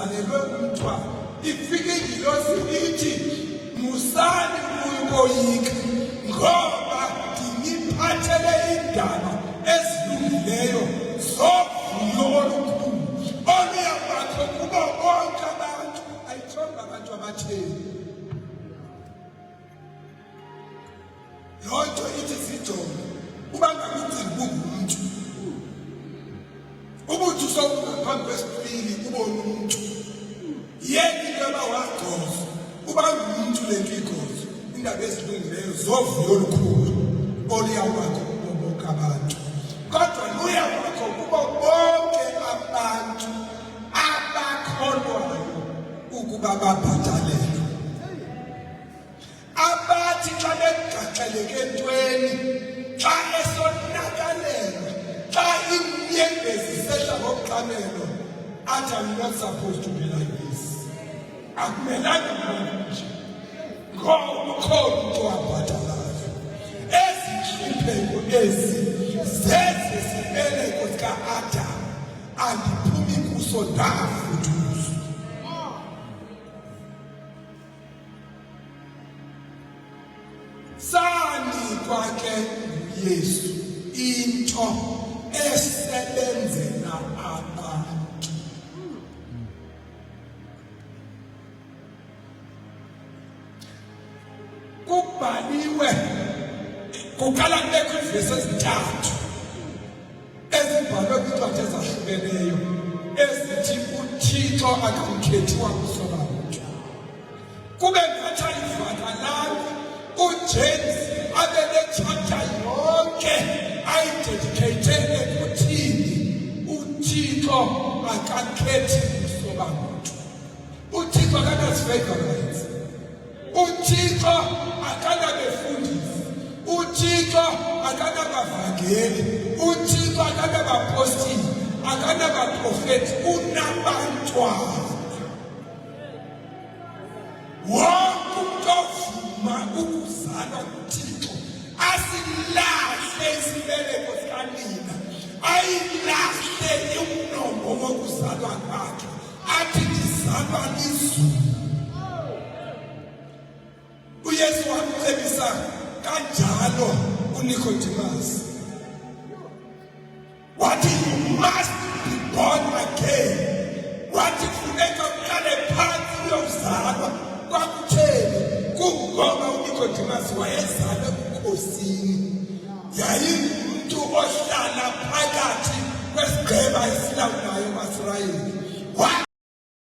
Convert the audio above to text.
uzalelwe umntwana. Ifike ingilosi ithi musani ukuyoyika ngoba ngiphathele indaba ezilungileyo zovuyo olukhulu oluyabakho kubo bonke abantu. Ayithomba abantu abatheni. Lonto ithi sijonge uba ngakuthi bungumuntu. Ubuthi usongaphambi kwesipili ubona umuntu. Yena into wagcoza uba ngumuntu lento igozo. Indaba ezilungileyo zovuyo olukhulu oluyabakho kubo bonke abantu. Kodwa luyabakho kubo bonke abantu abakholwayo ukuba babhatalelwe. Abathi xa begaxeleke entweni, xa esonakalelwa, xa inyembezi sehla ngokuqamelo, athi I'm not supposed to be like this. Akumelanga manje ngoba ukhona umuntu wabhatalayo. Ezinhlupheko ezi zeze sibeleko sika-Adam andiphumi kuso ndafuduzwa. Sanikwa ke Yesu into esebenzela abantu. Kubhaliwe kuqala kubekho izivesi ezintathu ezibhalwe kwincwadi ezahlukeneyo ezithi uThixo akamkhethiwa kusola muntu. Kube ngathi ayivakalanga uJames abe nechapter yonke ayidedicate ekuthini uThixo akakhethi kusola muntu. uThixo akanazifavorites. uThixo akanabefundisi. uThixo akanabavangeli. uThixo akanabapostoli. akanabaprofethi. unabantwana. Wonke umuntu ovuma ukuzalwa kuThixo asilahle isibeleko sikanina, ayilahle umnombo wokuzalwa kwakhe, athi ndizalwa lizulu. uYesu wamcebisa kanjalo uNicodemus. Wathi you must be born again. Wathi funeka uqale phansi uyozalwa. Kwakutheni kungoba uNicodemus wayezalwe ebukhosini. Yayingumuntu ohlala phakathi kwesigqeba esilawula